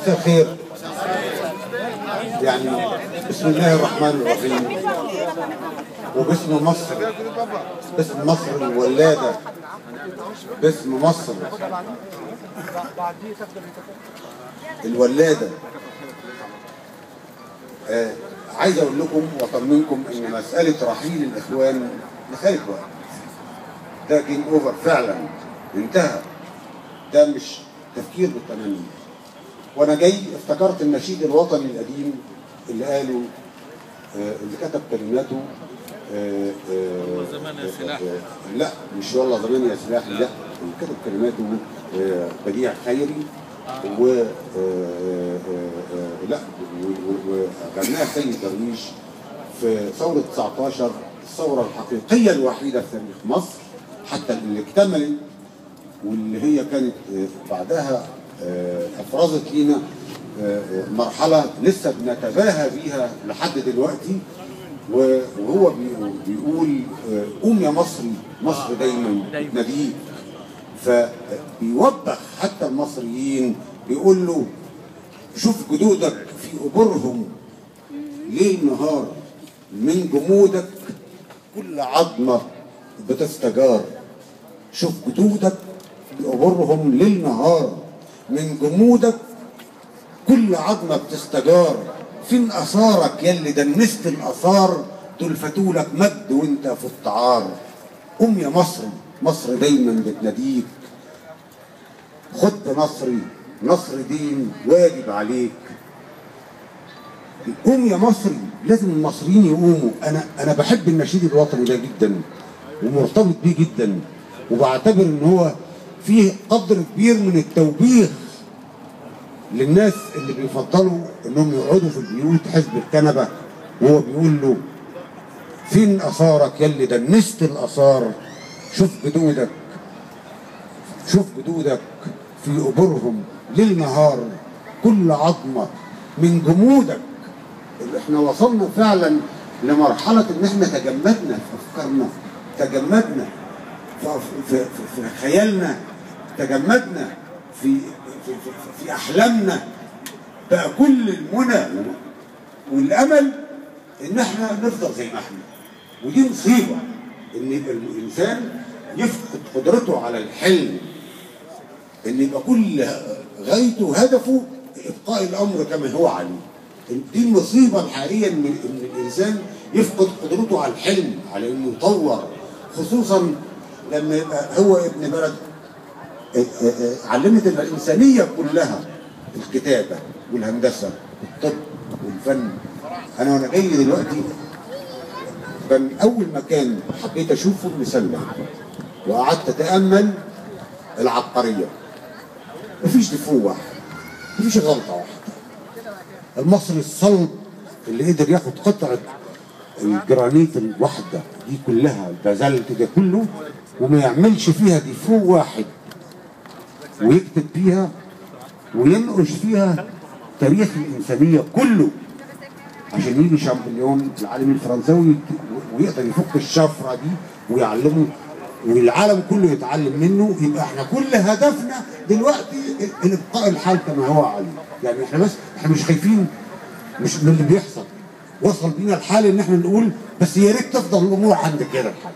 مساء الخير. يعني بسم الله الرحمن الرحيم، وباسم مصر، باسم مصر الولادة، باسم مصر الولادة، عايز اقول لكم واطمنكم ان مسألة رحيل الاخوان مسألة وقت. ده جيم اوفر فعلا، انتهى. ده مش تفكير بالتمني. وانا جاي افتكرت النشيد الوطني القديم اللي قاله اللي كتب كلماته زمان يا سلاح. لا مش والله زمان يا سلاح، لا، اللي كتب كلماته بديع خيري و لا وغناها سيد درويش في ثورة 19، الثورة الحقيقية الوحيدة في تاريخ مصر حتى اللي اكتملت، واللي هي كانت بعدها افرزت لينا مرحلة لسه بنتباهى بيها لحد دلوقتي. وهو بيقول قوم يا مصري، مصر دايما بتناديك. فبيوبخ حتى المصريين، بيقول له شوف جدودك في قبورهم ليل نهار، من جمودك كل عظمة بتستجار. شوف جدودك في قبورهم ليل نهار، من جمودك كل عظمة بتستجار. فين اثارك يلي دنست الاثار، دول فاتولك مجد وانت في الطعار. قوم يا مصري، مصر دايما بتناديك. خد نصري، نصر دين واجب عليك. قوم يا مصري، لازم المصريين يقوموا. انا بحب النشيد الوطني ده جدا ومرتبط بيه جدا، وبعتبر ان هو فيه قدر كبير من التوبيخ للناس اللي بيفضلوا انهم يقعدوا في البيوت حزب الكنبه. وهو بيقول له فين اثارك يلي دنست الاثار. شوف جدودك، شوف جدودك في قبورهم ليل نهار، كل عظمه من جمودك. احنا وصلنا فعلا لمرحله ان احنا تجمدنا في افكارنا، تجمدنا في خيالنا، تجمدنا في احلامنا. بقى كل المنى والامل ان احنا نفضل زي ما احنا. ودي مصيبه ان يبقى الانسان يفقد قدرته على الحلم، ان يبقى كل غايته وهدفه ابقاء الامر كما هو عليه. دي المصيبه الحقيقيه، ان الانسان يفقد قدرته على الحلم، على انه يطور، خصوصا لما يبقى هو ابن بلد علمت الإنسانية كلها الكتابة والهندسة والطب والفن. أنا وأنا جاي دلوقتي كان أول مكان حبيت أشوفه المسلة، وقعدت أتأمل العبقرية. مفيش دفوع واحد، مفيش غلطة واحدة. المصري الصلب اللي قدر ياخد قطعة الجرانيت الواحدة دي كلها، البازلت ده كله، وما يعملش فيها دفوع واحد، ويكتب فيها وينقش فيها تاريخ الإنسانية كله، عشان يجي شامبليون العالم الفرنساوي ويقدر يفك الشفرة دي ويعلمه والعالم كله يتعلم منه. يبقى احنا كل هدفنا دلوقتي الابقاء الحال كما هو عليه. يعني احنا مش خايفين مش من اللي بيحصل. وصل بينا الحال ان احنا نقول بس يا ريت تفضل الامور عند كده الحال.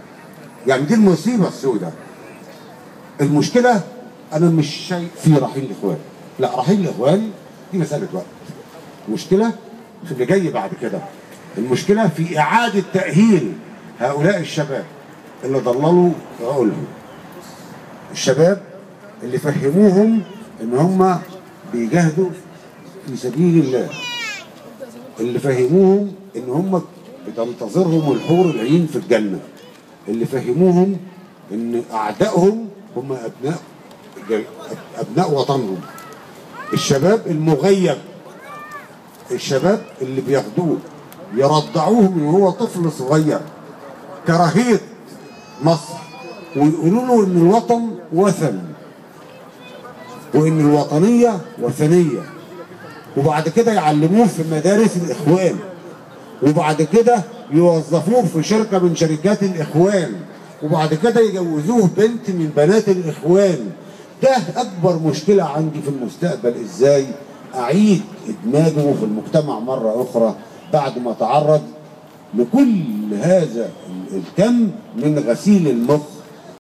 يعني دي المصيبة السوداء. المشكلة أنا مش شايف في رحيل الإخوان، لا، رحيل الإخوان دي مسألة وقت. المشكلة في اللي جاي بعد كده. المشكلة في إعادة تأهيل هؤلاء الشباب اللي ضللوا عقولهم. الشباب اللي فهموهم إن هم بيجاهدوا في سبيل الله. اللي فهموهم إن هم بتنتظرهم الحور العين في الجنة. اللي فهموهم إن أعدائهم هم أبناء وطنهم. الشباب المغيب، الشباب اللي بياخدوه يرضعوه من وهو طفل صغير كراهية مصر، ويقولوا له إن الوطن وثن وإن الوطنية وثنية، وبعد كده يعلموه في مدارس الإخوان، وبعد كده يوظفوه في شركة من شركات الإخوان، وبعد كده يجوزوه بنت من بنات الإخوان. ده أكبر مشكلة عندي في المستقبل. إزاي أعيد إدماجه في المجتمع مرة أخرى بعد ما تعرض لكل هذا الكم من غسيل المخ